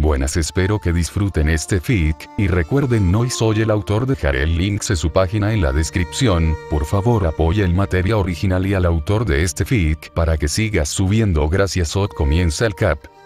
Buenas, espero que disfruten este fic, y recuerden no soy el autor, dejaré el link de su página en la descripción, por favor apoya el material original y al autor de este fic para que siga subiendo. Gracias. Comienza el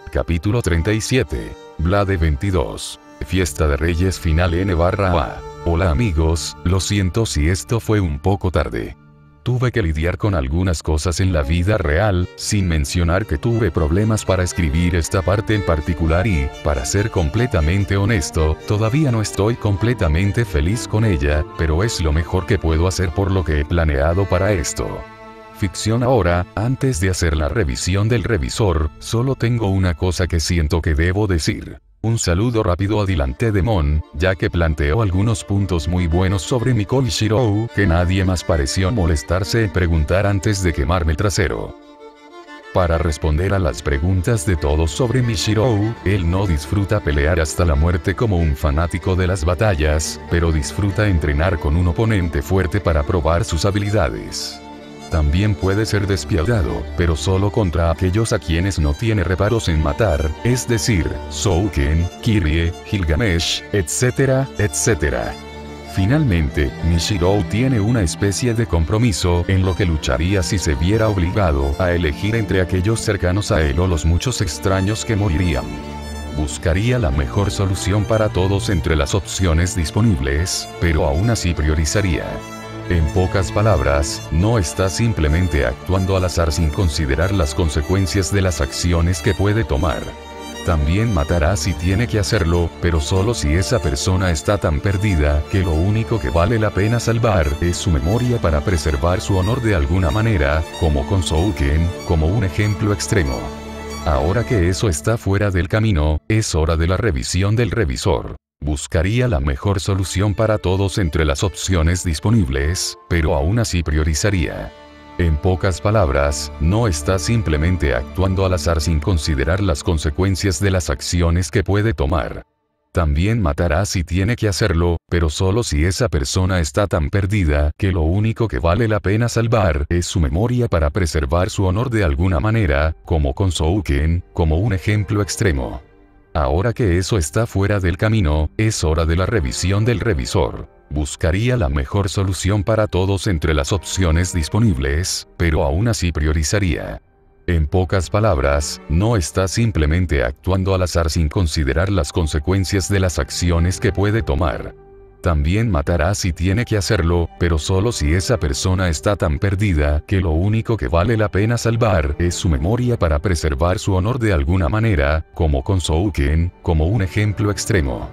capítulo 37. Vlade 22. Fiesta de Reyes final N/A. Hola amigos, lo siento si esto fue un poco tarde. Tuve que lidiar con algunas cosas en la vida real, sin mencionar que tuve problemas para escribir esta parte en particular y, para ser completamente honesto, todavía no estoy completamente feliz con ella, pero es lo mejor que puedo hacer por lo que he planeado para esto. Ficción. Ahora, antes de hacer la revisión del revisor, solo tengo una cosa que siento que debo decir. Un saludo rápido a Dylan T. Demon, ya que planteó algunos puntos muy buenos sobre Mikol Shirou que nadie más pareció molestarse en preguntar antes de quemarme el trasero. Para responder a las preguntas de todos sobre mi Shirou, él no disfruta pelear hasta la muerte como un fanático de las batallas, pero disfruta entrenar con un oponente fuerte para probar sus habilidades. También puede ser despiadado, pero solo contra aquellos a quienes no tiene reparos en matar, es decir, Shouken, Kyrie, Gilgamesh, etc., etc. Finalmente, Shirou tiene una especie de compromiso en lo que lucharía si se viera obligado a elegir entre aquellos cercanos a él o los muchos extraños que morirían. Buscaría la mejor solución para todos entre las opciones disponibles, pero aún así priorizaría. En pocas palabras, no está simplemente actuando al azar sin considerar las consecuencias de las acciones que puede tomar. También matará si tiene que hacerlo, pero solo si esa persona está tan perdida que lo único que vale la pena salvar es su memoria para preservar su honor de alguna manera, como con Shouken, como un ejemplo extremo. Ahora que eso está fuera del camino, es hora de la revisión del revisor. Buscaría la mejor solución para todos entre las opciones disponibles, pero aún así priorizaría. En pocas palabras, no está simplemente actuando al azar sin considerar las consecuencias de las acciones que puede tomar. También matará si tiene que hacerlo, pero solo si esa persona está tan perdida que lo único que vale la pena salvar es su memoria para preservar su honor de alguna manera, como con Shouken, como un ejemplo extremo. Ahora que eso está fuera del camino, es hora de la revisión del revisor. Buscaría la mejor solución para todos entre las opciones disponibles, pero aún así priorizaría. En pocas palabras, no está simplemente actuando al azar sin considerar las consecuencias de las acciones que puede tomar. También matará si tiene que hacerlo, pero solo si esa persona está tan perdida que lo único que vale la pena salvar es su memoria para preservar su honor de alguna manera, como con Shouken, como un ejemplo extremo.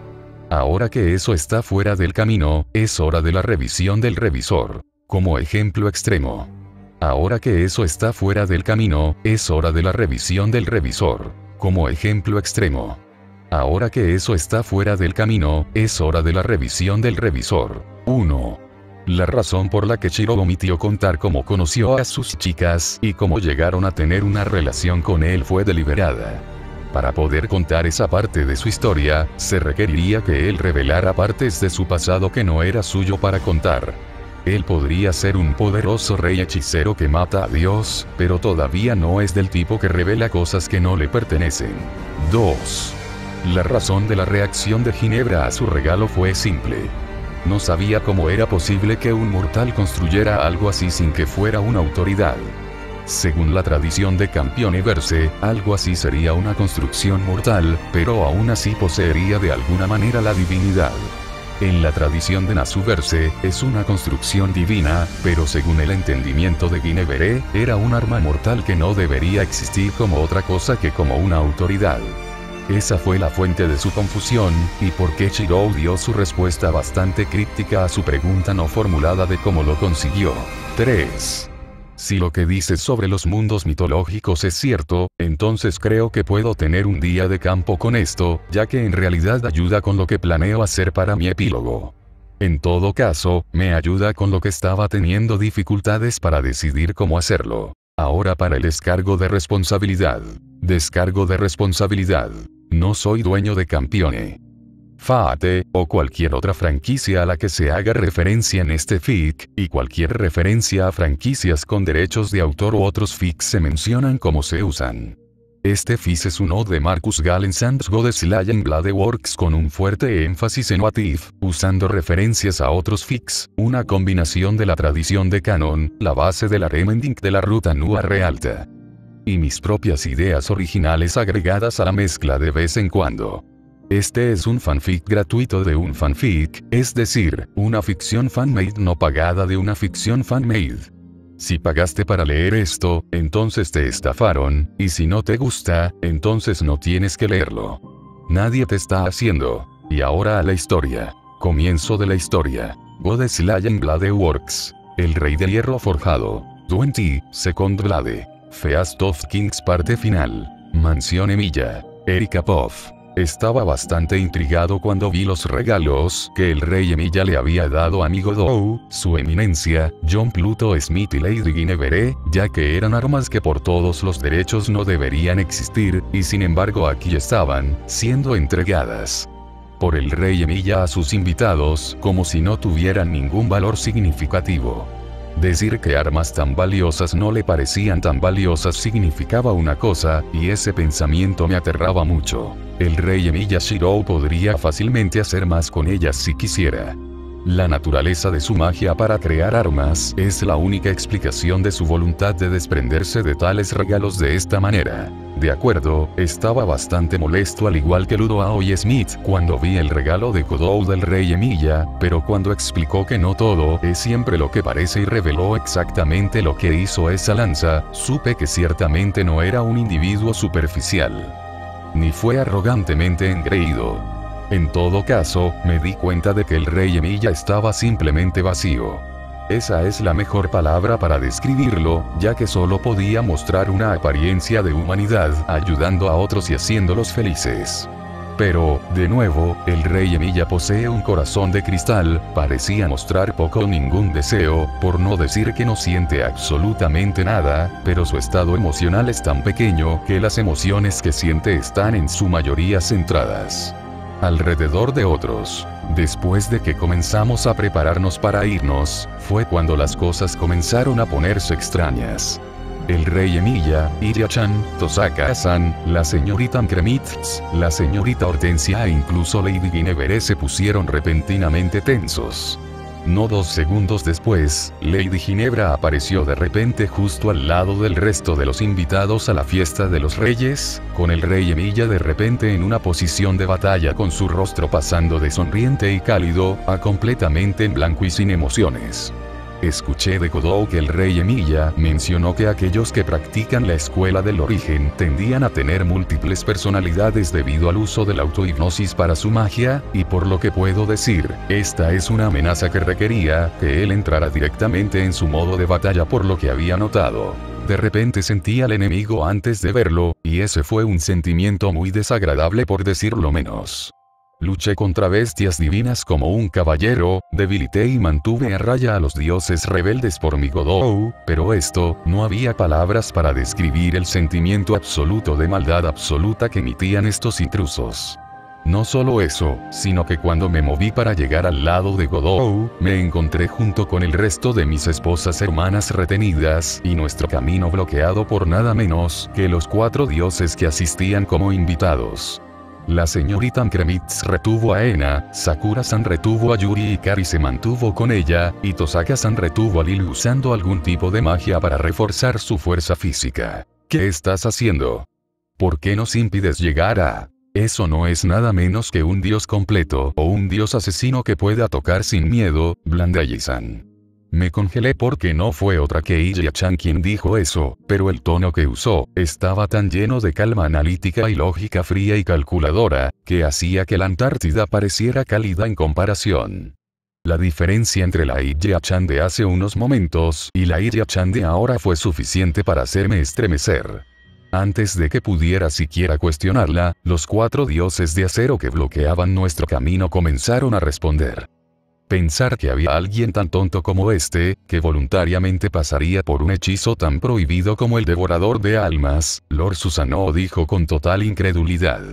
Ahora que eso está fuera del camino, es hora de la revisión del revisor. Como ejemplo extremo. Ahora que eso está fuera del camino, es hora de la revisión del revisor. Como ejemplo extremo. Ahora que eso está fuera del camino, es hora de la revisión del revisor. 1. La razón por la que Shirou omitió contar cómo conoció a sus chicas y cómo llegaron a tener una relación con él fue deliberada. Para poder contar esa parte de su historia, se requeriría que él revelara partes de su pasado que no era suyo para contar. Él podría ser un poderoso rey hechicero que mata a Dios, pero todavía no es del tipo que revela cosas que no le pertenecen. 2. La razón de la reacción de Ginebra a su regalo fue simple. No sabía cómo era posible que un mortal construyera algo así sin que fuera una autoridad. Según la tradición de Campioneverse, algo así sería una construcción mortal, pero aún así poseería de alguna manera la divinidad. En la tradición de Nasuverse, es una construcción divina, pero según el entendimiento de Guinevere, era un arma mortal que no debería existir como otra cosa que como una autoridad. Esa fue la fuente de su confusión, y por qué Shirou dio su respuesta bastante críptica a su pregunta no formulada de cómo lo consiguió. 3. Si lo que dices sobre los mundos mitológicos es cierto, entonces creo que puedo tener un día de campo con esto, ya que en realidad ayuda con lo que planeo hacer para mi epílogo. En todo caso, me ayuda con lo que estaba teniendo dificultades para decidir cómo hacerlo. Ahora para el descargo de responsabilidad. Descargo de responsabilidad. No soy dueño de Campione, Fate, o cualquier otra franquicia a la que se haga referencia en este fic, y cualquier referencia a franquicias con derechos de autor u otros fics se mencionan como se usan. Este FIS es uno de Marcus Galen Sands Godeslian Bladeworks con un fuerte énfasis en What If, usando referencias a otros FICs, una combinación de la tradición de Canon, la base de la remending de la ruta Nua Realta, y mis propias ideas originales agregadas a la mezcla de vez en cuando. Este es un fanfic gratuito de un fanfic, es decir, una ficción fanmade no pagada de una ficción fanmade. Si pagaste para leer esto, entonces te estafaron, y si no te gusta, entonces no tienes que leerlo. Nadie te está haciendo. Y ahora a la historia. Comienzo de la historia. Godeslian Bladeworks. El Rey del Hierro Forjado. 22nd Blade. Feast of Kings parte final. Mansión Emilia. Erika Poff. Estaba bastante intrigado cuando vi los regalos que el rey Emilia le había dado a mi Godot, su eminencia, John Pluto Smith y Lady Guinevere, ya que eran armas que por todos los derechos no deberían existir, y sin embargo aquí estaban, siendo entregadas por el rey Emilia a sus invitados, como si no tuvieran ningún valor significativo. Decir que armas tan valiosas no le parecían tan valiosas significaba una cosa, y ese pensamiento me aterraba mucho. El rey Emilia Shirou podría fácilmente hacer más con ellas si quisiera. La naturaleza de su magia para crear armas es la única explicación de su voluntad de desprenderse de tales regalos de esta manera. De acuerdo, estaba bastante molesto al igual que Ludo Aoi Smith cuando vi el regalo de Godot del rey Emilia, pero cuando explicó que no todo es siempre lo que parece y reveló exactamente lo que hizo esa lanza, supe que ciertamente no era un individuo superficial. Ni fue arrogantemente engreído. En todo caso, me di cuenta de que el rey Emilia estaba simplemente vacío. Esa es la mejor palabra para describirlo, ya que solo podía mostrar una apariencia de humanidad, ayudando a otros y haciéndolos felices. Pero, de nuevo, el rey Emilia posee un corazón de cristal, parecía mostrar poco o ningún deseo, por no decir que no siente absolutamente nada, pero su estado emocional es tan pequeño que las emociones que siente están en su mayoría centradas alrededor de otros. Después de que comenzamos a prepararnos para irnos, fue cuando las cosas comenzaron a ponerse extrañas. El rey Emilia, Iria-chan, Tosaka-san, la señorita Kremitz, la señorita Hortensia e incluso Lady Guinevere se pusieron repentinamente tensos. No 2 segundos después, Lady Ginebra apareció de repente justo al lado del resto de los invitados a la fiesta de los reyes, con el rey Emilia de repente en una posición de batalla con su rostro pasando de sonriente y cálido, a completamente en blanco y sin emociones. Escuché de Godot que el rey Emilia mencionó que aquellos que practican la escuela del origen tendían a tener múltiples personalidades debido al uso de la autohipnosis para su magia, y por lo que puedo decir, esta es una amenaza que requería que él entrara directamente en su modo de batalla por lo que había notado. De repente sentí al enemigo antes de verlo, y ese fue un sentimiento muy desagradable por decirlo menos. Luché contra bestias divinas como un caballero, debilité y mantuve a raya a los dioses rebeldes por mi Godot, pero esto, no había palabras para describir el sentimiento absoluto de maldad absoluta que emitían estos intrusos. No solo eso, sino que cuando me moví para llegar al lado de Godot, me encontré junto con el resto de mis esposas hermanas retenidas, y nuestro camino bloqueado por nada menos que los 4 dioses que asistían como invitados. La señorita Kremitz retuvo a Ena, Sakura-san retuvo a Yuri y Kari se mantuvo con ella, y Tosaka-san retuvo a Lily usando algún tipo de magia para reforzar su fuerza física. ¿Qué estás haciendo? ¿Por qué nos impides llegar a...? Eso no es nada menos que un dios completo o un dios asesino que pueda tocar sin miedo, Blandayi-san. Me congelé porque no fue otra que Iria-chan quien dijo eso, pero el tono que usó estaba tan lleno de calma analítica y lógica fría y calculadora, que hacía que la Antártida pareciera cálida en comparación. La diferencia entre la Iria-chan de hace unos momentos y la Iria-chan de ahora fue suficiente para hacerme estremecer. Antes de que pudiera siquiera cuestionarla, los 4 dioses de acero que bloqueaban nuestro camino comenzaron a responder. Pensar que había alguien tan tonto como este, que voluntariamente pasaría por un hechizo tan prohibido como el devorador de almas, Lord Susanoo dijo con total incredulidad.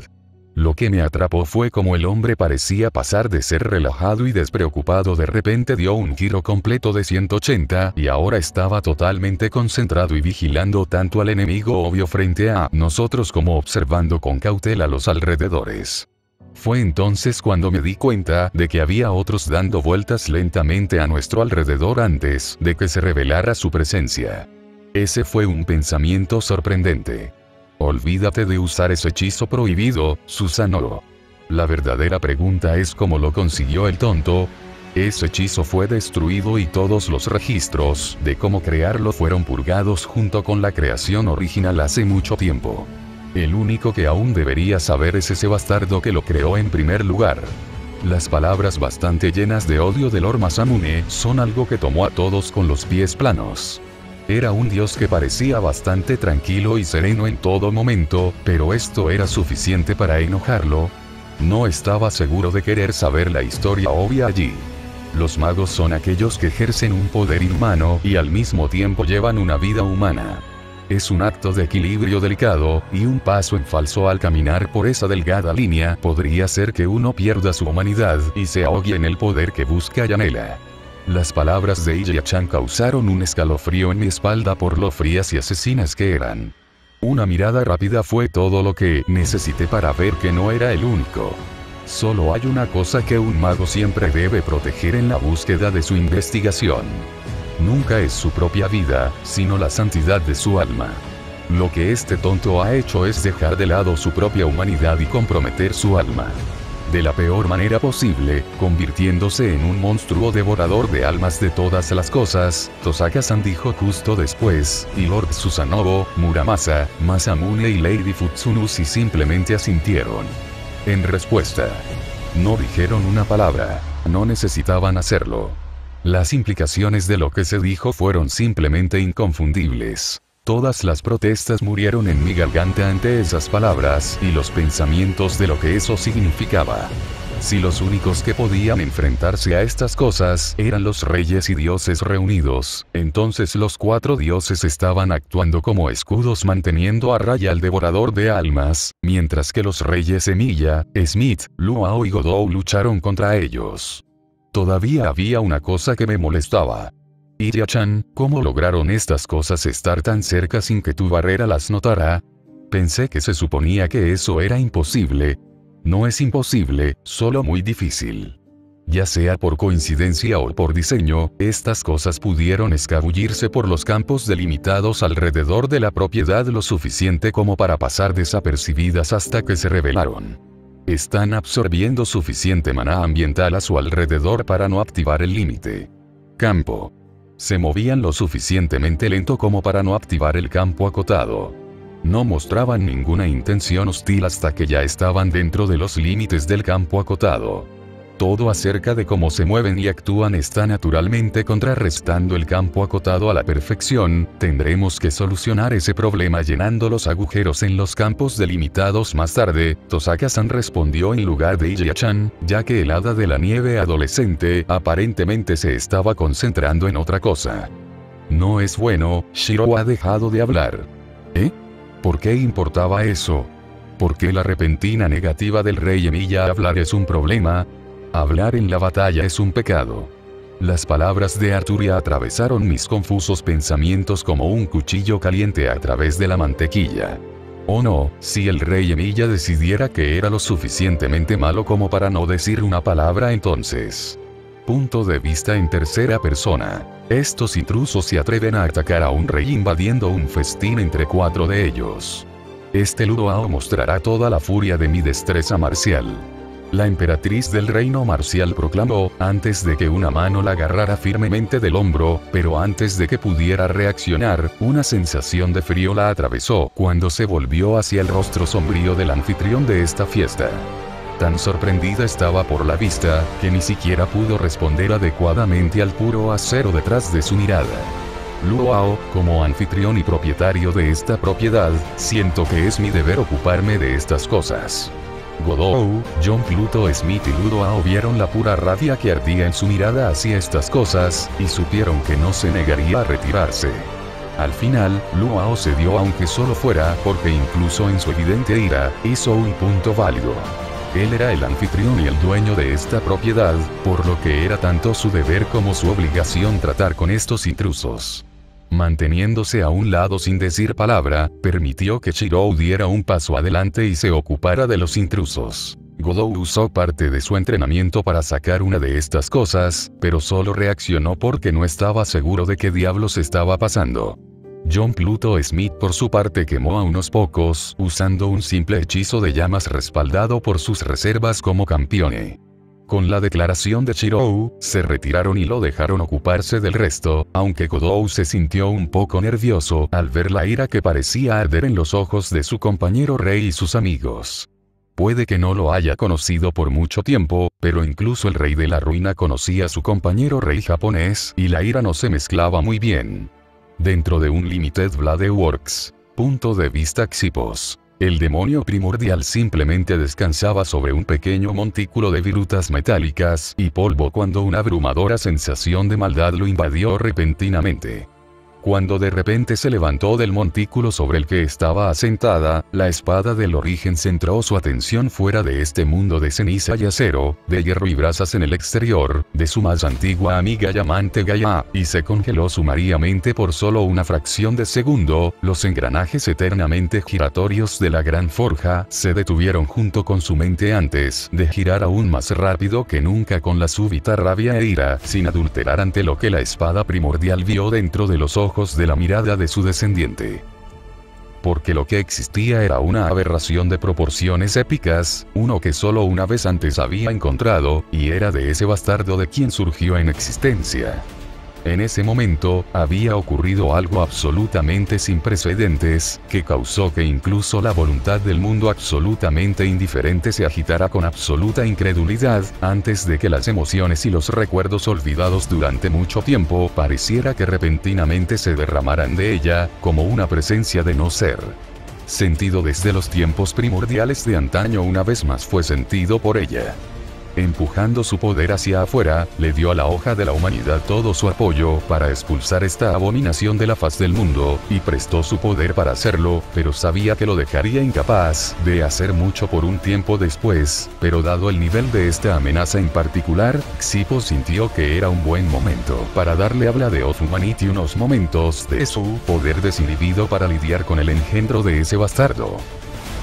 Lo que me atrapó fue como el hombre parecía pasar de ser relajado y despreocupado de repente dio un giro completo de 180 y ahora estaba totalmente concentrado y vigilando tanto al enemigo obvio frente a nosotros como observando con cautela los alrededores. Fue entonces cuando me di cuenta de que había otros dando vueltas lentamente a nuestro alrededor antes de que se revelara su presencia. Ese fue un pensamiento sorprendente. Olvídate de usar ese hechizo prohibido, Susanoo. La verdadera pregunta es cómo lo consiguió el tonto. Ese hechizo fue destruido y todos los registros de cómo crearlo fueron purgados junto con la creación original hace mucho tiempo. El único que aún debería saber es ese bastardo que lo creó en primer lugar. Las palabras bastante llenas de odio de Lord Masamune son algo que tomó a todos con los pies planos. Era un dios que parecía bastante tranquilo y sereno en todo momento, pero esto era suficiente para enojarlo. No estaba seguro de querer saber la historia obvia allí. Los magos son aquellos que ejercen un poder inhumano y al mismo tiempo llevan una vida humana. Es un acto de equilibrio delicado, y un paso en falso al caminar por esa delgada línea podría ser que uno pierda su humanidad y se ahogue en el poder que busca y anhela. Las palabras de Iya-chan causaron un escalofrío en mi espalda por lo frías y asesinas que eran. Una mirada rápida fue todo lo que necesité para ver que no era el único. Solo hay una cosa que un mago siempre debe proteger en la búsqueda de su investigación. Nunca es su propia vida, sino la santidad de su alma. Lo que este tonto ha hecho es dejar de lado su propia humanidad y comprometer su alma. De la peor manera posible, convirtiéndose en un monstruo devorador de almas de todas las cosas, Tosaka-san dijo justo después, y Lord Susanoo, Muramasa, Masamune y Lady Futsunushi simplemente asintieron. En respuesta, no dijeron una palabra, no necesitaban hacerlo. Las implicaciones de lo que se dijo fueron simplemente inconfundibles. Todas las protestas murieron en mi garganta ante esas palabras y los pensamientos de lo que eso significaba. Si los únicos que podían enfrentarse a estas cosas eran los reyes y dioses reunidos, entonces los 4 dioses estaban actuando como escudos manteniendo a raya al devorador de almas, mientras que los reyes Emiya, Smith, Luao y Godou lucharon contra ellos. Todavía había una cosa que me molestaba. Iya-chan, ¿cómo lograron estas cosas estar tan cerca sin que tu barrera las notara? Pensé que se suponía que eso era imposible. No es imposible, solo muy difícil. Ya sea por coincidencia o por diseño, estas cosas pudieron escabullirse por los campos delimitados alrededor de la propiedad lo suficiente como para pasar desapercibidas hasta que se revelaron. Están absorbiendo suficiente maná ambiental a su alrededor para no activar el límite. Campo. Se movían lo suficientemente lento como para no activar el campo acotado. No mostraban ninguna intención hostil hasta que ya estaban dentro de los límites del campo acotado. Todo acerca de cómo se mueven y actúan está naturalmente contrarrestando el campo acotado a la perfección. Tendremos que solucionar ese problema llenando los agujeros en los campos delimitados más tarde. Tosaka-san respondió en lugar de Iya-chan, ya que el hada de la nieve adolescente aparentemente se estaba concentrando en otra cosa. No es bueno, Shiro ha dejado de hablar. ¿Eh? ¿Por qué importaba eso? ¿Por qué la repentina negativa del rey Emiya a hablar es un problema? Hablar en la batalla es un pecado. Las palabras de Arturia atravesaron mis confusos pensamientos como un cuchillo caliente a través de la mantequilla. Oh no, si el rey Emiya decidiera que era lo suficientemente malo como para no decir una palabra entonces. Punto de vista en tercera persona. Estos intrusos se atreven a atacar a un rey invadiendo un festín entre 4 de ellos. Este Luoao mostrará toda la furia de mi destreza marcial. La emperatriz del reino marcial proclamó, antes de que una mano la agarrara firmemente del hombro, pero antes de que pudiera reaccionar, una sensación de frío la atravesó cuando se volvió hacia el rostro sombrío del anfitrión de esta fiesta. Tan sorprendida estaba por la vista, que ni siquiera pudo responder adecuadamente al puro acero detrás de su mirada. Luoao, como anfitrión y propietario de esta propiedad, siento que es mi deber ocuparme de estas cosas. Godou, John Pluto Smith y Luoao vieron la pura rabia que ardía en su mirada hacia estas cosas, y supieron que no se negaría a retirarse. Al final, Luao cedió aunque solo fuera porque incluso en su evidente ira, hizo un punto válido. Él era el anfitrión y el dueño de esta propiedad, por lo que era tanto su deber como su obligación tratar con estos intrusos. Manteniéndose a un lado sin decir palabra, permitió que Shirou diera un paso adelante y se ocupara de los intrusos. Godou usó parte de su entrenamiento para sacar una de estas cosas, pero solo reaccionó porque no estaba seguro de qué diablos estaba pasando. John Pluto Smith por su parte quemó a unos pocos, usando un simple hechizo de llamas respaldado por sus reservas como campeone. Con la declaración de Shirou, se retiraron y lo dejaron ocuparse del resto, aunque Godou se sintió un poco nervioso al ver la ira que parecía arder en los ojos de su compañero rey y sus amigos. Puede que no lo haya conocido por mucho tiempo, pero incluso el rey de la ruina conocía a su compañero rey japonés, y la ira no se mezclaba muy bien. Dentro de un Limited Blade Works. Punto de vista Xipos. El demonio primordial simplemente descansaba sobre un pequeño montículo de virutas metálicas y polvo cuando una abrumadora sensación de maldad lo invadió repentinamente. Cuando de repente se levantó del montículo sobre el que estaba asentada, la espada del origen centró su atención fuera de este mundo de ceniza y acero, de hierro y brasas en el exterior, de su más antigua amiga llamante Gaia, y se congeló sumariamente por solo una fracción de segundo. Los engranajes eternamente giratorios de la gran forja se detuvieron junto con su mente antes de girar aún más rápido que nunca con la súbita rabia e ira, sin adulterar ante lo que la espada primordial vio dentro de los ojos de la mirada de su descendiente. Porque lo que existía era una aberración de proporciones épicas, uno que solo una vez antes había encontrado, y era de ese bastardo de quien surgió en existencia. En ese momento, había ocurrido algo absolutamente sin precedentes, que causó que incluso la voluntad del mundo absolutamente indiferente se agitara con absoluta incredulidad, antes de que las emociones y los recuerdos olvidados durante mucho tiempo pareciera que repentinamente se derramaran de ella, como una presencia de no ser. Sentido desde los tiempos primordiales de antaño una vez más fue sentido por ella. Empujando su poder hacia afuera, le dio a la hoja de la humanidad todo su apoyo para expulsar esta abominación de la faz del mundo, y prestó su poder para hacerlo, pero sabía que lo dejaría incapaz de hacer mucho por un tiempo después, pero dado el nivel de esta amenaza en particular, Xipos sintió que era un buen momento para darle habla de Of Humanity unos momentos de su poder desinhibido para lidiar con el engendro de ese bastardo.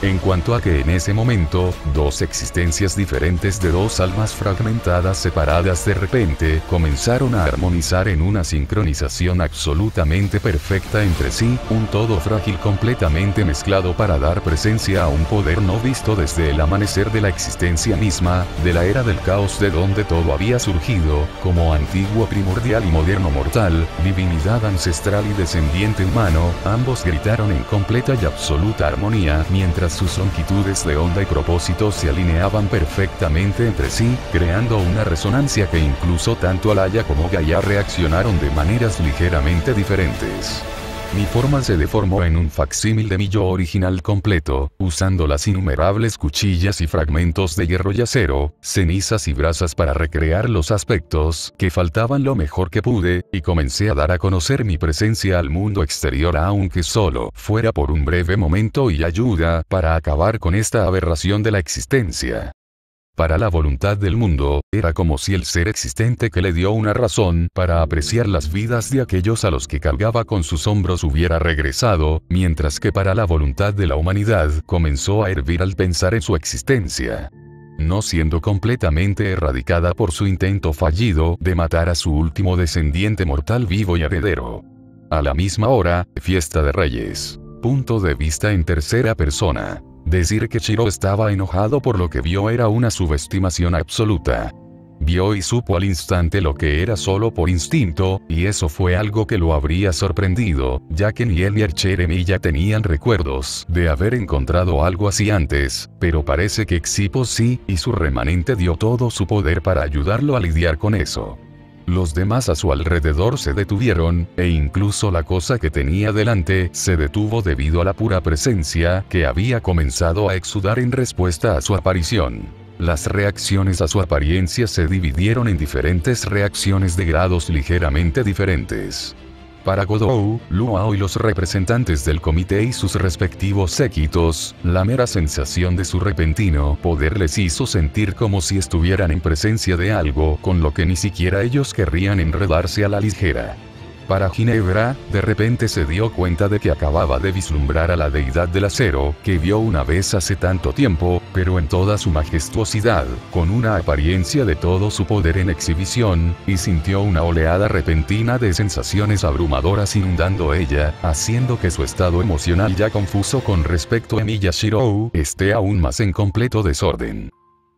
En cuanto a que en ese momento, dos existencias diferentes de dos almas fragmentadas separadas de repente comenzaron a armonizar en una sincronización absolutamente perfecta entre sí, un todo frágil completamente mezclado para dar presencia a un poder no visto desde el amanecer de la existencia misma, de la era del caos de donde todo había surgido, como antiguo primordial y moderno mortal, divinidad ancestral y descendiente humano, ambos gritaron en completa y absoluta armonía, mientras sus longitudes de onda y propósitos se alineaban perfectamente entre sí, creando una resonancia que incluso tanto Alaya como Gaia reaccionaron de maneras ligeramente diferentes. Mi forma se deformó en un facsímil de mi yo original completo, usando las innumerables cuchillas y fragmentos de hierro y acero, cenizas y brasas para recrear los aspectos que faltaban lo mejor que pude, y comencé a dar a conocer mi presencia al mundo exterior aunque solo fuera por un breve momento y ayuda para acabar con esta aberración de la existencia. Para la voluntad del mundo, era como si el ser existente que le dio una razón para apreciar las vidas de aquellos a los que cargaba con sus hombros hubiera regresado, mientras que para la voluntad de la humanidad comenzó a hervir al pensar en su existencia. No siendo completamente erradicada por su intento fallido de matar a su último descendiente mortal vivo y heredero. A la misma hora, fiesta de reyes. Punto de vista en tercera persona. Decir que Shiro estaba enojado por lo que vio era una subestimación absoluta. Vio y supo al instante lo que era solo por instinto, y eso fue algo que lo habría sorprendido, ya que ni él ni Jeremy ya tenían recuerdos de haber encontrado algo así antes, pero parece que Xipos sí, y su remanente dio todo su poder para ayudarlo a lidiar con eso. Los demás a su alrededor se detuvieron, e incluso la cosa que tenía delante se detuvo debido a la pura presencia que había comenzado a exudar en respuesta a su aparición. Las reacciones a su apariencia se dividieron en diferentes reacciones de grados ligeramente diferentes. Para Godou, Luao y los representantes del comité y sus respectivos séquitos, la mera sensación de su repentino poder les hizo sentir como si estuvieran en presencia de algo con lo que ni siquiera ellos querrían enredarse a la ligera. Para Ginebra, de repente se dio cuenta de que acababa de vislumbrar a la deidad del acero, que vio una vez hace tanto tiempo, pero en toda su majestuosidad, con una apariencia de todo su poder en exhibición, y sintió una oleada repentina de sensaciones abrumadoras inundando ella, haciendo que su estado emocional ya confuso con respecto a Miyashiro esté aún más en completo desorden.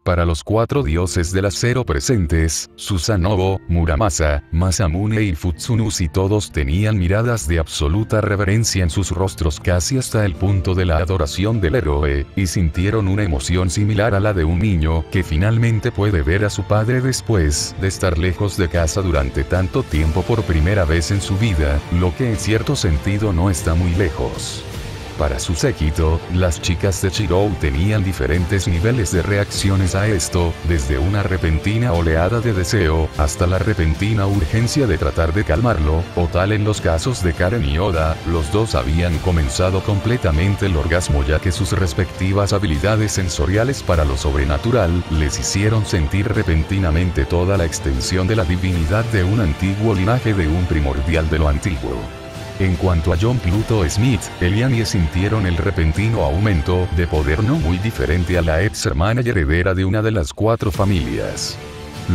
Para los 4 dioses del acero presentes, Susanoo, Muramasa, Masamune y Futsunushi todos tenían miradas de absoluta reverencia en sus rostros casi hasta el punto de la adoración del héroe, y sintieron una emoción similar a la de un niño que finalmente puede ver a su padre después de estar lejos de casa durante tanto tiempo por primera vez en su vida, lo que en cierto sentido no está muy lejos. Para su séquito, las chicas de Chirou tenían diferentes niveles de reacciones a esto, desde una repentina oleada de deseo, hasta la repentina urgencia de tratar de calmarlo, o tal en los casos de Karen y Oda, los dos habían comenzado completamente el orgasmo ya que sus respectivas habilidades sensoriales para lo sobrenatural, les hicieron sentir repentinamente toda la extensión de la divinidad de un antiguo linaje de un primordial de lo antiguo. En cuanto a John Pluto Smith, Elian y sintieron el repentino aumento de poder no muy diferente a la ex hermana y heredera de una de las 4 familias.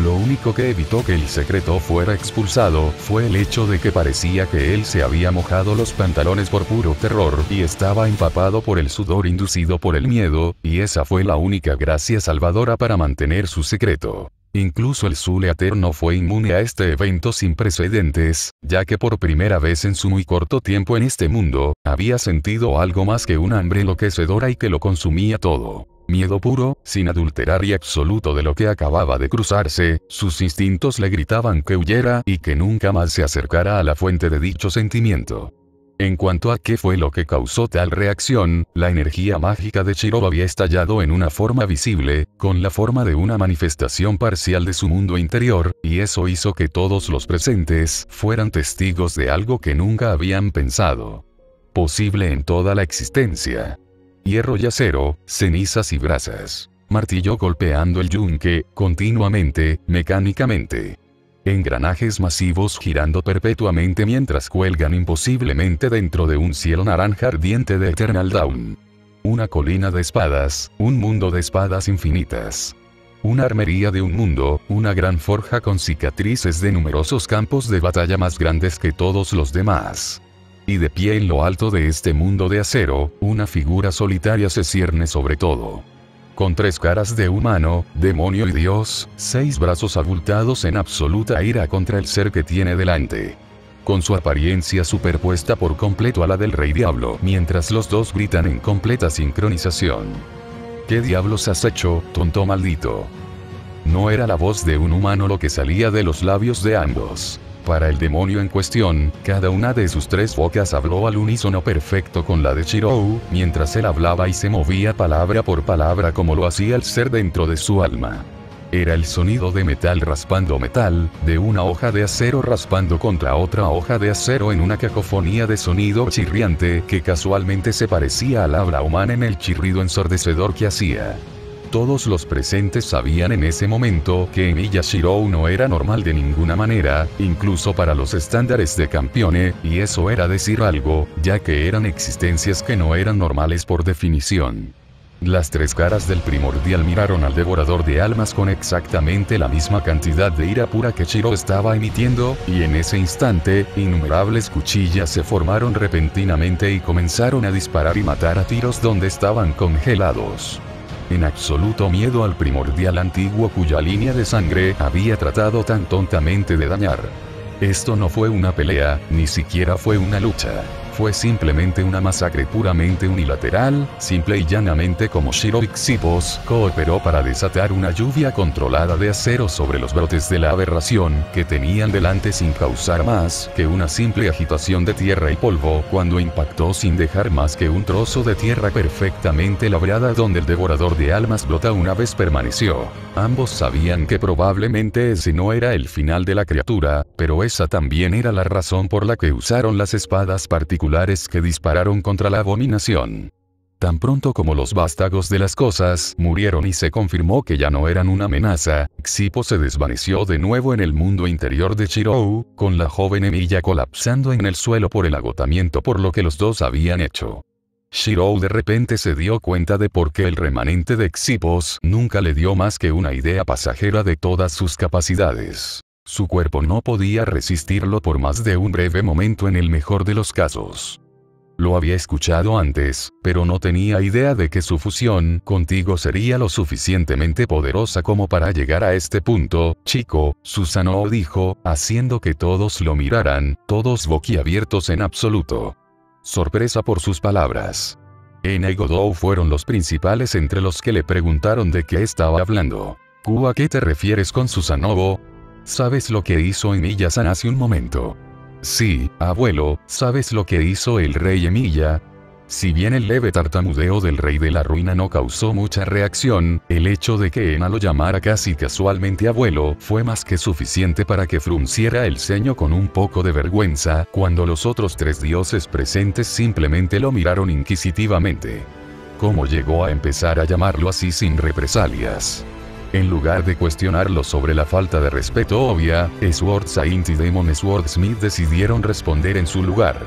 Lo único que evitó que el secreto fuera expulsado fue el hecho de que parecía que él se había mojado los pantalones por puro terror y estaba empapado por el sudor inducido por el miedo, y esa fue la única gracia salvadora para mantener su secreto. Incluso el Zule Eterno fue inmune a este evento sin precedentes, ya que por primera vez en su muy corto tiempo en este mundo, había sentido algo más que una hambre enloquecedora y que lo consumía todo. Miedo puro, sin adulterar y absoluto de lo que acababa de cruzarse, sus instintos le gritaban que huyera y que nunca más se acercara a la fuente de dicho sentimiento. En cuanto a qué fue lo que causó tal reacción, la energía mágica de Chirou había estallado en una forma visible, con la forma de una manifestación parcial de su mundo interior, y eso hizo que todos los presentes fueran testigos de algo que nunca habían pensado posible en toda la existencia. Hierro y acero, cenizas y brasas. Martillo golpeando el yunque, continuamente, mecánicamente. Engranajes masivos girando perpetuamente mientras cuelgan imposiblemente dentro de un cielo naranja ardiente de Eternal Dawn. Una colina de espadas, un mundo de espadas infinitas. Una armería de un mundo, una gran forja con cicatrices de numerosos campos de batalla más grandes que todos los demás. Y de pie en lo alto de este mundo de acero, una figura solitaria se cierne sobre todo. Con 3 caras de humano, demonio y dios, 6 brazos abultados en absoluta ira contra el ser que tiene delante. Con su apariencia superpuesta por completo a la del Rey Diablo, mientras los dos gritan en completa sincronización. ¿Qué diablos has hecho, tonto maldito? No era la voz de un humano lo que salía de los labios de ambos. Para el demonio en cuestión, cada una de sus 3 bocas habló al unísono perfecto con la de Chirou, mientras él hablaba y se movía palabra por palabra como lo hacía el ser dentro de su alma. Era el sonido de metal raspando metal, de una hoja de acero raspando contra otra hoja de acero en una cacofonía de sonido chirriante que casualmente se parecía al habla humana en el chirrido ensordecedor que hacía. Todos los presentes sabían en ese momento que Miyashiro no era normal de ninguna manera, incluso para los estándares de Campione, y eso era decir algo, ya que eran existencias que no eran normales por definición. Las 3 caras del primordial miraron al devorador de almas con exactamente la misma cantidad de ira pura que Chirou estaba emitiendo, y en ese instante, innumerables cuchillas se formaron repentinamente y comenzaron a disparar y matar a tiros donde estaban congelados. En absoluto miedo al primordial antiguo cuya línea de sangre había tratado tan tontamente de dañar. Esto no fue una pelea, ni siquiera fue una lucha. fue simplemente una masacre puramente unilateral, simple y llanamente como Shiro Xippos cooperó para desatar una lluvia controlada de acero sobre los brotes de la aberración que tenían delante sin causar más que una simple agitación de tierra y polvo cuando impactó sin dejar más que un trozo de tierra perfectamente labrada donde el devorador de almas brota una vez permaneció. Ambos sabían que probablemente ese no era el final de la criatura, pero esa también era la razón por la que usaron las espadas particulares que dispararon contra la abominación. Tan pronto como los vástagos de las cosas murieron y se confirmó que ya no eran una amenaza, Xippos se desvaneció de nuevo en el mundo interior de Shirou, con la joven Emilia colapsando en el suelo por el agotamiento por lo que los dos habían hecho. Shirou de repente se dio cuenta de por qué el remanente de Xippos nunca le dio más que una idea pasajera de todas sus capacidades. Su cuerpo no podía resistirlo por más de un breve momento en el mejor de los casos. Lo había escuchado antes, pero no tenía idea de que su fusión contigo sería lo suficientemente poderosa como para llegar a este punto, chico, Susanoo dijo, haciendo que todos lo miraran, todos boquiabiertos en absoluto. Sorpresa por sus palabras. En y Godou fueron los principales entre los que le preguntaron de qué estaba hablando. ¿A qué te refieres con Susanoo? ¿Sabes lo que hizo Emilia-san hace un momento? Sí, abuelo, ¿sabes lo que hizo el rey Emilia? Si bien el leve tartamudeo del rey de la ruina no causó mucha reacción, el hecho de que Ena lo llamara casi casualmente abuelo fue más que suficiente para que frunciera el ceño con un poco de vergüenza, cuando los otros tres dioses presentes simplemente lo miraron inquisitivamente. ¿Cómo llegó a empezar a llamarlo así sin represalias? En lugar de cuestionarlo sobre la falta de respeto obvia, Sword Saint y Demon Swordsmith decidieron responder en su lugar.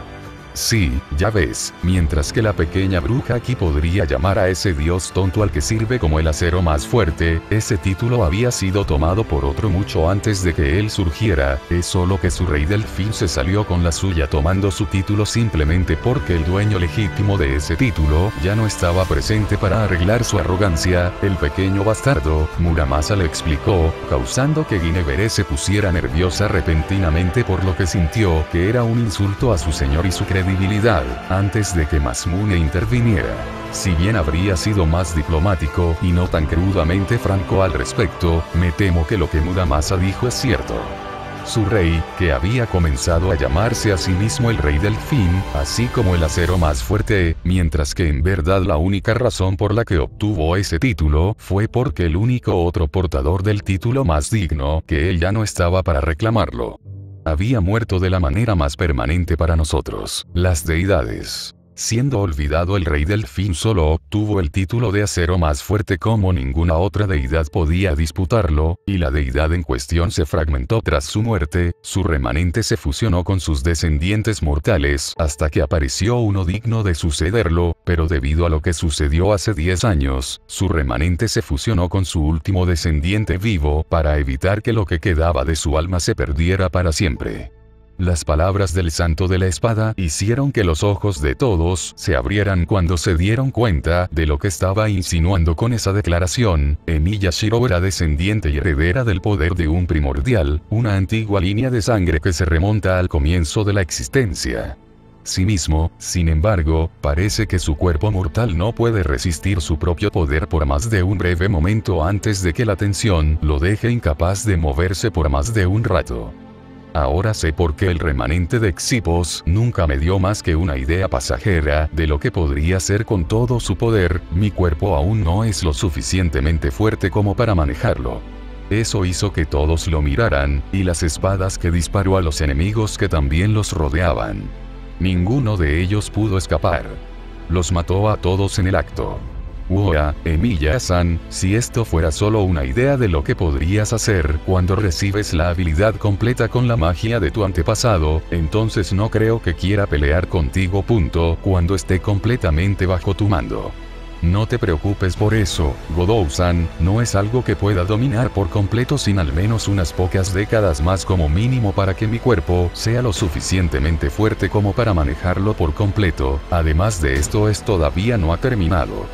Sí, ya ves, mientras que la pequeña bruja aquí podría llamar a ese dios tonto al que sirve como el acero más fuerte, ese título había sido tomado por otro mucho antes de que él surgiera, es solo que su rey Delfín se salió con la suya tomando su título simplemente porque el dueño legítimo de ese título ya no estaba presente para arreglar su arrogancia, el pequeño bastardo, Muramasa le explicó, causando que Guinevere se pusiera nerviosa repentinamente por lo que sintió que era un insulto a su señor y su creencia antes de que Masmune interviniera. Si bien habría sido más diplomático y no tan crudamente franco al respecto, me temo que lo que Muramasa dijo es cierto. Su rey, que había comenzado a llamarse a sí mismo el rey Delfín, así como el acero más fuerte, mientras que en verdad la única razón por la que obtuvo ese título fue porque el único otro portador del título más digno que él ya no estaba para reclamarlo. Había muerto de la manera más permanente para nosotros, las deidades. Siendo olvidado el rey Delfín solo obtuvo el título de acero más fuerte como ninguna otra deidad podía disputarlo, y la deidad en cuestión se fragmentó tras su muerte, su remanente se fusionó con sus descendientes mortales hasta que apareció uno digno de sucederlo, pero debido a lo que sucedió hace 10 años, su remanente se fusionó con su último descendiente vivo para evitar que lo que quedaba de su alma se perdiera para siempre. Las palabras del Santo de la Espada hicieron que los ojos de todos se abrieran cuando se dieron cuenta de lo que estaba insinuando con esa declaración. Emilia Shirou era descendiente y heredera del poder de un primordial, una antigua línea de sangre que se remonta al comienzo de la existencia. Sí mismo, sin embargo, parece que su cuerpo mortal no puede resistir su propio poder por más de un breve momento antes de que la tensión lo deje incapaz de moverse por más de un rato. Ahora sé por qué el remanente de Xippos nunca me dio más que una idea pasajera de lo que podría ser con todo su poder. Mi cuerpo aún no es lo suficientemente fuerte como para manejarlo. Eso hizo que todos lo miraran, y las espadas que disparó a los enemigos que también los rodeaban. Ninguno de ellos pudo escapar. Los mató a todos en el acto. Emilia-san, si esto fuera solo una idea de lo que podrías hacer cuando recibes la habilidad completa con la magia de tu antepasado, entonces no creo que quiera pelear contigo. Cuando esté completamente bajo tu mando. No te preocupes por eso, Godou-san, no es algo que pueda dominar por completo sin al menos unas pocas décadas más como mínimo para que mi cuerpo sea lo suficientemente fuerte como para manejarlo por completo. Además de esto, todavía no ha terminado.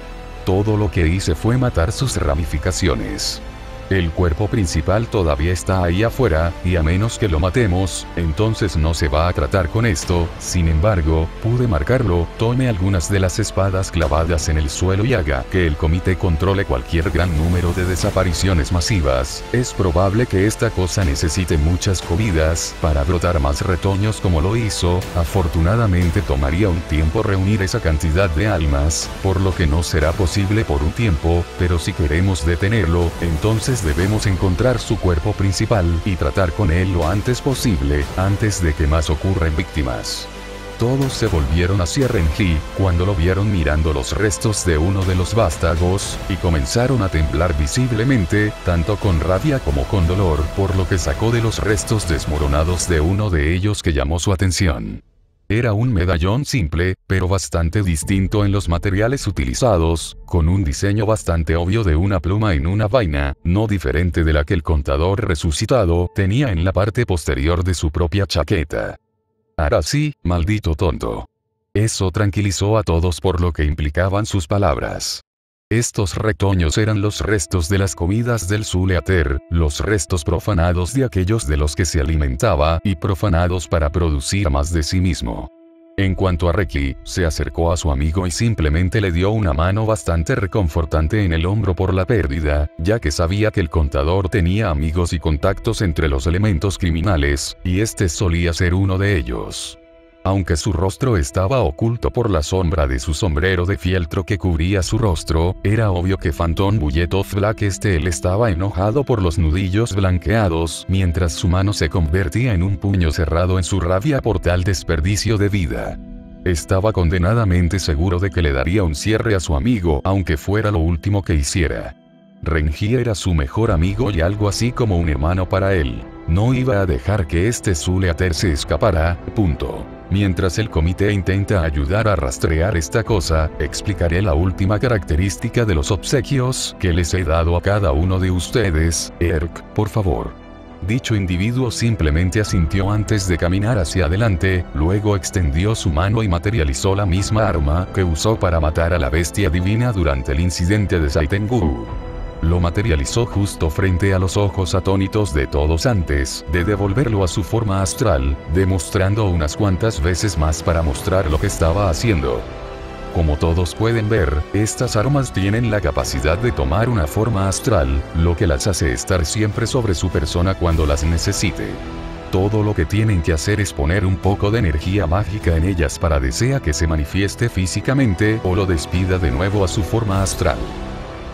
Todo lo que hice fue matar sus ramificaciones. El cuerpo principal todavía está ahí afuera, y a menos que lo matemos, entonces no se va a tratar con esto. Sin embargo, pude marcarlo. Tome algunas de las espadas clavadas en el suelo y haga que el comité controle cualquier gran número de desapariciones masivas. Es probable que esta cosa necesite muchas comidas para brotar más retoños como lo hizo. Afortunadamente tomaría un tiempo reunir esa cantidad de almas, por lo que no será posible por un tiempo, pero si queremos detenerlo, entonces debemos encontrar su cuerpo principal y tratar con él lo antes posible, antes de que más ocurran víctimas. Todos se volvieron hacia Renji, cuando lo vieron mirando los restos de uno de los vástagos, y comenzaron a temblar visiblemente, tanto con rabia como con dolor, por lo que sacó de los restos desmoronados de uno de ellos que llamó su atención. Era un medallón simple, pero bastante distinto en los materiales utilizados, con un diseño bastante obvio de una pluma en una vaina, no diferente de la que el contador resucitado tenía en la parte posterior de su propia chaqueta. Ahora sí, maldito tonto. Eso tranquilizó a todos por lo que implicaban sus palabras. Estos retoños eran los restos de las comidas del Zuleater, los restos profanados de aquellos de los que se alimentaba y profanados para producir más de sí mismo. En cuanto a Reki, se acercó a su amigo y simplemente le dio una mano bastante reconfortante en el hombro por la pérdida, ya que sabía que el contador tenía amigos y contactos entre los elementos criminales, y este solía ser uno de ellos. Aunque su rostro estaba oculto por la sombra de su sombrero de fieltro que cubría su rostro, era obvio que Phantom Bullet of Black él estaba enojado por los nudillos blanqueados, mientras su mano se convertía en un puño cerrado en su rabia por tal desperdicio de vida. Estaba condenadamente seguro de que le daría un cierre a su amigo, aunque fuera lo último que hiciera. Renji era su mejor amigo y algo así como un hermano para él. No iba a dejar que este Zuleater se escapara, punto. Mientras el comité intenta ayudar a rastrear esta cosa, explicaré la última característica de los obsequios que les he dado a cada uno de ustedes. Erk, por favor. Dicho individuo simplemente asintió antes de caminar hacia adelante, luego extendió su mano y materializó la misma arma que usó para matar a la bestia divina durante el incidente de Saitengu. Lo materializó justo frente a los ojos atónitos de todos antes de devolverlo a su forma astral, demostrando unas cuantas veces más para mostrar lo que estaba haciendo. Como todos pueden ver, estas armas tienen la capacidad de tomar una forma astral, lo que las hace estar siempre sobre su persona cuando las necesite. Todo lo que tienen que hacer es poner un poco de energía mágica en ellas para desea que se manifieste físicamente o lo despida de nuevo a su forma astral.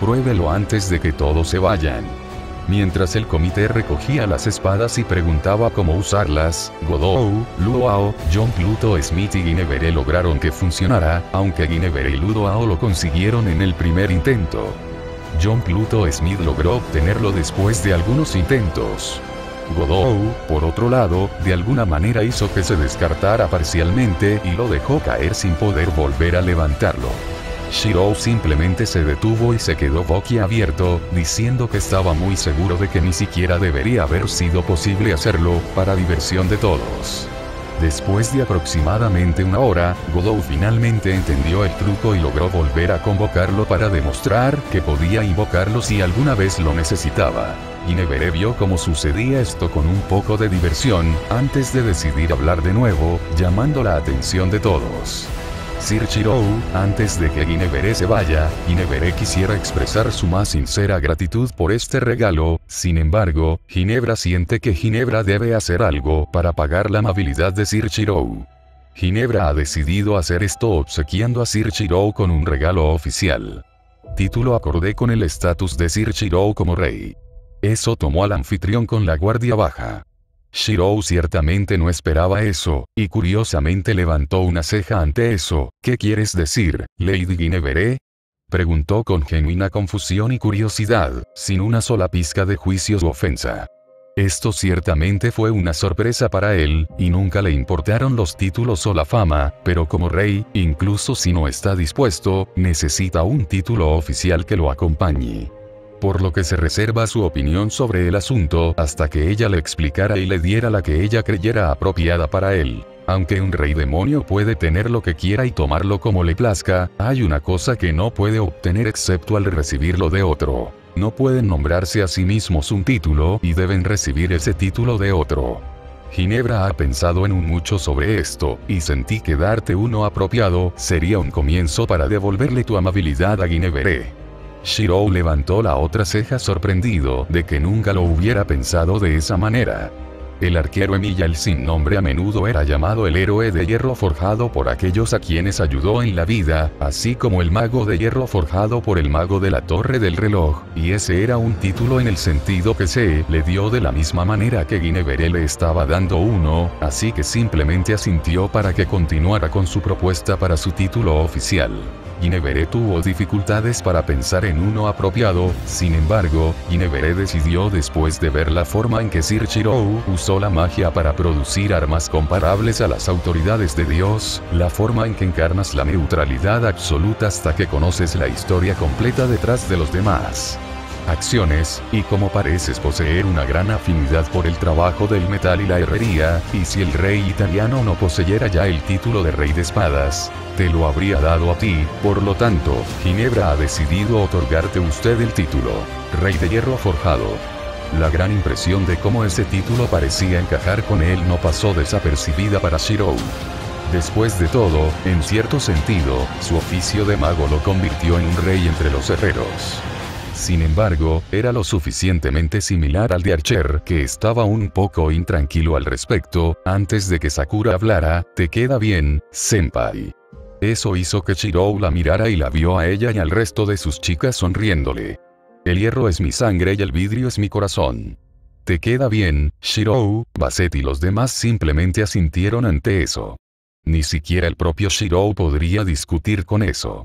Pruébelo antes de que todos se vayan. Mientras el comité recogía las espadas y preguntaba cómo usarlas, Godou, Luoao, John Pluto Smith y Guinevere lograron que funcionara, aunque Guinevere y Luoao lo consiguieron en el primer intento. John Pluto Smith logró obtenerlo después de algunos intentos. Godou, por otro lado, de alguna manera hizo que se descartara parcialmente y lo dejó caer sin poder volver a levantarlo. Shirou simplemente se detuvo y se quedó boquiabierto, diciendo que estaba muy seguro de que ni siquiera debería haber sido posible hacerlo, para diversión de todos. Después de aproximadamente una hora, Godou finalmente entendió el truco y logró volver a convocarlo para demostrar que podía invocarlo si alguna vez lo necesitaba. Guinevere vio cómo sucedía esto con un poco de diversión, antes de decidir hablar de nuevo, llamando la atención de todos. Sir Shirou, antes de que Guinevere se vaya, Guinevere quisiera expresar su más sincera gratitud por este regalo. Sin embargo, Ginebra siente que Ginebra debe hacer algo para pagar la amabilidad de Sir Shirou. Ginebra ha decidido hacer esto obsequiando a Sir Shirou con un regalo oficial. Título acorde con el estatus de Sir Shirou como rey. Eso tomó al anfitrión con la guardia baja. Shirou ciertamente no esperaba eso, y curiosamente levantó una ceja ante eso. ¿Qué quieres decir, Lady Guinevere? Preguntó con genuina confusión y curiosidad, sin una sola pizca de juicios u ofensa. Esto ciertamente fue una sorpresa para él, y nunca le importaron los títulos o la fama, pero como rey, incluso si no está dispuesto, necesita un título oficial que lo acompañe. Por lo que se reserva su opinión sobre el asunto hasta que ella le explicara y le diera la que ella creyera apropiada para él. Aunque un rey demonio puede tener lo que quiera y tomarlo como le plazca, hay una cosa que no puede obtener excepto al recibirlo de otro. No pueden nombrarse a sí mismos un título y deben recibir ese título de otro. Ginebra ha pensado en mucho sobre esto, y sentí que darte uno apropiado sería un comienzo para devolverle tu amabilidad a Guinevere. Shirou levantó la otra ceja sorprendido de que nunca lo hubiera pensado de esa manera. El arquero Emiya el sin nombre a menudo era llamado el héroe de hierro forjado por aquellos a quienes ayudó en la vida, así como el mago de hierro forjado por el mago de la torre del reloj, y ese era un título en el sentido que se le dio de la misma manera que Guinevere le estaba dando uno, así que simplemente asintió para que continuara con su propuesta para su título oficial. Guinevere tuvo dificultades para pensar en uno apropiado, sin embargo, Guinevere decidió después de ver la forma en que Sir Shirou usó la magia para producir armas comparables a las autoridades de Dios, la forma en que encarnas la neutralidad absoluta hasta que conoces la historia completa detrás de los demás acciones, y como pareces poseer una gran afinidad por el trabajo del metal y la herrería, y si el rey italiano no poseyera ya el título de rey de espadas, te lo habría dado a ti, por lo tanto, Ginebra ha decidido otorgarte usted el título, Rey de Hierro Forjado. La gran impresión de cómo ese título parecía encajar con él no pasó desapercibida para Shirou. Después de todo, en cierto sentido, su oficio de mago lo convirtió en un rey entre los herreros. Sin embargo, era lo suficientemente similar al de Archer que estaba un poco intranquilo al respecto. Antes de que Sakura hablara, «¿Te queda bien, senpai?» Eso hizo que Shirou la mirara y la vio a ella y al resto de sus chicas sonriéndole. «El hierro es mi sangre y el vidrio es mi corazón. ¿Te queda bien, Shirou?» Basset y los demás simplemente asintieron ante eso. Ni siquiera el propio Shirou podría discutir con eso.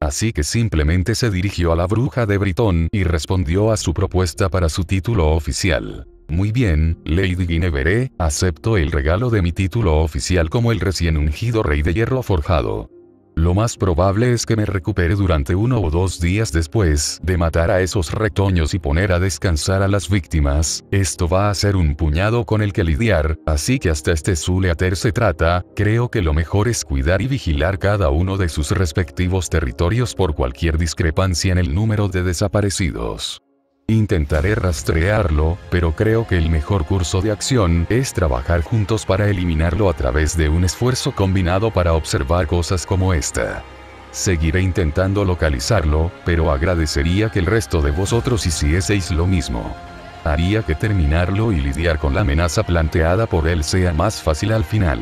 Así que simplemente se dirigió a la bruja de Britón y respondió a su propuesta para su título oficial. Muy bien, Lady Guinevere, acepto el regalo de mi título oficial como el recién ungido rey de hierro forjado. Lo más probable es que me recupere durante 1 o 2 días después de matar a esos retoños y poner a descansar a las víctimas. Esto va a ser un puñado con el que lidiar, así que hasta este Zuleater se trata, creo que lo mejor es cuidar y vigilar cada uno de sus respectivos territorios por cualquier discrepancia en el número de desaparecidos. Intentaré rastrearlo, pero creo que el mejor curso de acción es trabajar juntos para eliminarlo a través de un esfuerzo combinado para observar cosas como esta. Seguiré intentando localizarlo, pero agradecería que el resto de vosotros hicieseis lo mismo. Haría que terminarlo y lidiar con la amenaza planteada por él sea más fácil al final.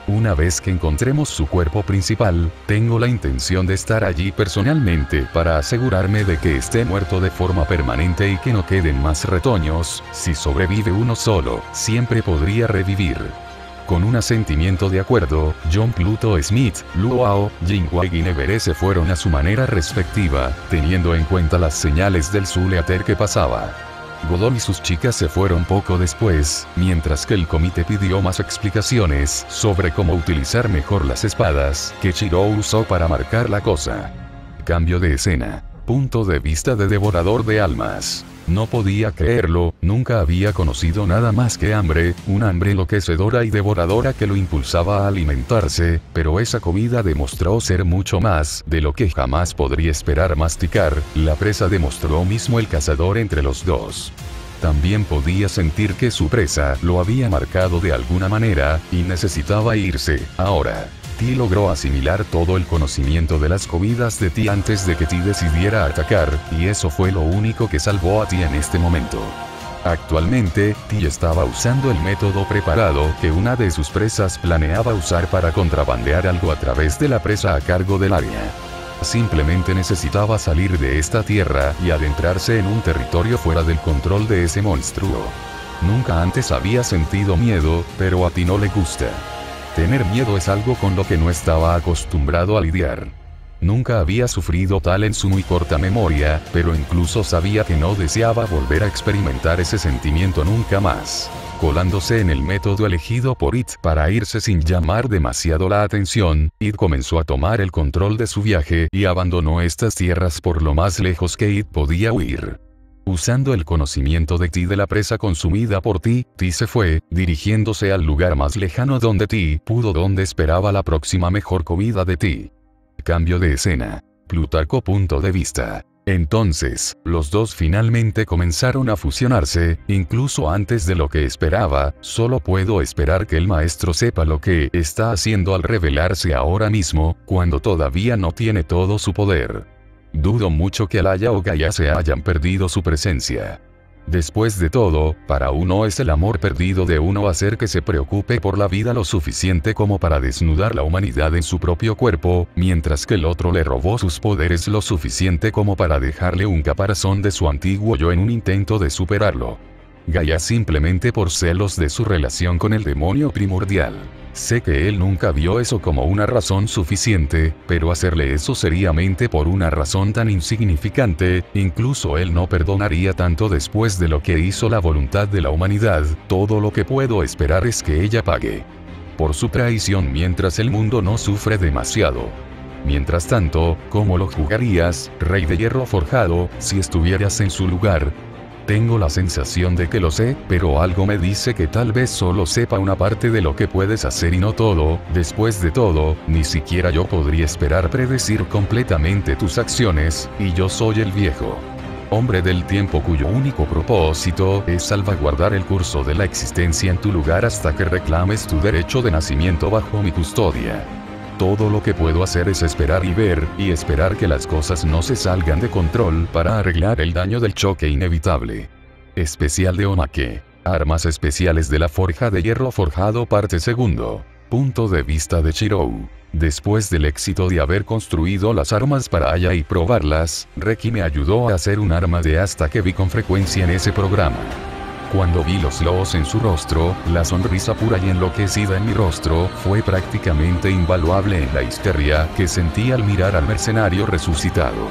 Una vez que encontremos su cuerpo principal, tengo la intención de estar allí personalmente para asegurarme de que esté muerto de forma permanente y que no queden más retoños. Si sobrevive uno solo, siempre podría revivir. Con un asentimiento de acuerdo, John Pluto Smith, Luo, Jinhua y Guinevere se fueron a su manera respectiva, teniendo en cuenta las señales del Zuleater que pasaba. Godot y sus chicas se fueron poco después, mientras que el comité pidió más explicaciones sobre cómo utilizar mejor las espadas que Shirou usó para marcar la cosa. Cambio de escena. Punto de vista de devorador de almas. No podía creerlo, nunca había conocido nada más que hambre, un hambre enloquecedora y devoradora que lo impulsaba a alimentarse, pero esa comida demostró ser mucho más de lo que jamás podría esperar masticar. La presa demostró mismo el cazador entre los dos. También podía sentir que su presa lo había marcado de alguna manera, y necesitaba irse, ahora. Ti logró asimilar todo el conocimiento de las comidas de Ti antes de que Ti decidiera atacar, y eso fue lo único que salvó a Ti en este momento. Actualmente, Ti estaba usando el método preparado que una de sus presas planeaba usar para contrabandear algo a través de la presa a cargo del área. Simplemente necesitaba salir de esta tierra y adentrarse en un territorio fuera del control de ese monstruo. Nunca antes había sentido miedo, pero a Ti no le gusta. Tener miedo es algo con lo que no estaba acostumbrado a lidiar. Nunca había sufrido tal en su muy corta memoria, pero incluso sabía que no deseaba volver a experimentar ese sentimiento nunca más. Colándose en el método elegido por It para irse sin llamar demasiado la atención, It comenzó a tomar el control de su viaje y abandonó estas tierras por lo más lejos que It podía huir. Usando el conocimiento de ti de la presa consumida por ti, Ti se fue, dirigiéndose al lugar más lejano donde Ti pudo donde esperaba la próxima mejor comida de Ti. Cambio de escena. Plutarco. Punto de vista. Entonces, los dos finalmente comenzaron a fusionarse, incluso antes de lo que esperaba. Solo puedo esperar que el maestro sepa lo que está haciendo al revelarse ahora mismo, cuando todavía no tiene todo su poder. Dudo mucho que Alaya o Gaia se hayan perdido su presencia. Después de todo, para uno es el amor perdido de uno hacer que se preocupe por la vida lo suficiente como para desnudar la humanidad en su propio cuerpo, mientras que el otro le robó sus poderes lo suficiente como para dejarle un caparazón de su antiguo yo en un intento de superarlo. Gaia simplemente por celos de su relación con el demonio primordial. Sé que él nunca vio eso como una razón suficiente, pero hacerle eso seriamente por una razón tan insignificante, incluso él no perdonaría tanto después de lo que hizo la voluntad de la humanidad. Todo lo que puedo esperar es que ella pague por su traición mientras el mundo no sufre demasiado. Mientras tanto, ¿cómo lo jugarías, Rey de Hierro Forjado, si estuvieras en su lugar? Tengo la sensación de que lo sé, pero algo me dice que tal vez solo sepa una parte de lo que puedes hacer y no todo. Después de todo, ni siquiera yo podría esperar predecir completamente tus acciones, y yo soy el viejo hombre del tiempo cuyo único propósito es salvaguardar el curso de la existencia en tu lugar hasta que reclames tu derecho de nacimiento bajo mi custodia. Todo lo que puedo hacer es esperar y ver, y esperar que las cosas no se salgan de control para arreglar el daño del choque inevitable. Especial de Omake. Armas especiales de la Forja de Hierro Forjado parte 2. Punto de vista de Chirou. Después del éxito de haber construido las armas para Aya y probarlas, Reki me ayudó a hacer un arma de asta que vi con frecuencia en ese programa. Cuando vi los lobos en su rostro, la sonrisa pura y enloquecida en mi rostro fue prácticamente invaluable en la histeria que sentí al mirar al mercenario resucitado.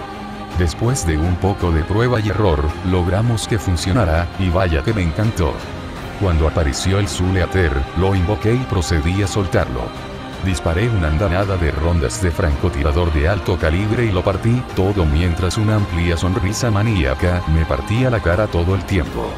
Después de un poco de prueba y error, logramos que funcionara, y vaya que me encantó. Cuando apareció el Zuleater, lo invoqué y procedí a soltarlo. Disparé una andanada de rondas de francotirador de alto calibre y lo partí todo mientras una amplia sonrisa maníaca me partía la cara todo el tiempo.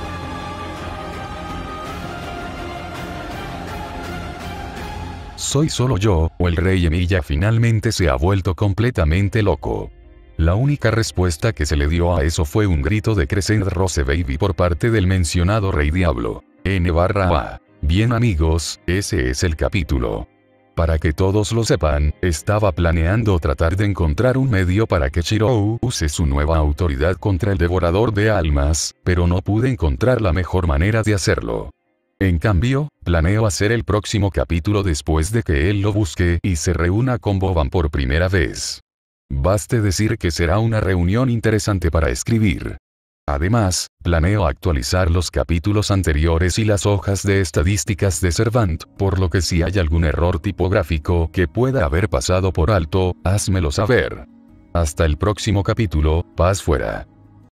¿Soy solo yo, o el rey Emilia finalmente se ha vuelto completamente loco? La única respuesta que se le dio a eso fue un grito de Crescent Rose Baby por parte del mencionado Rey Diablo. N/A. Bien amigos, ese es el capítulo. Para que todos lo sepan, estaba planeando tratar de encontrar un medio para que Chirou use su nueva autoridad contra el devorador de almas, pero no pude encontrar la mejor manera de hacerlo. En cambio, planeo hacer el próximo capítulo después de que él lo busque y se reúna con Boban por primera vez. Baste decir que será una reunión interesante para escribir. Además, planeo actualizar los capítulos anteriores y las hojas de estadísticas de Servant, por lo que si hay algún error tipográfico que pueda haber pasado por alto, házmelo saber. Hasta el próximo capítulo, paz fuera.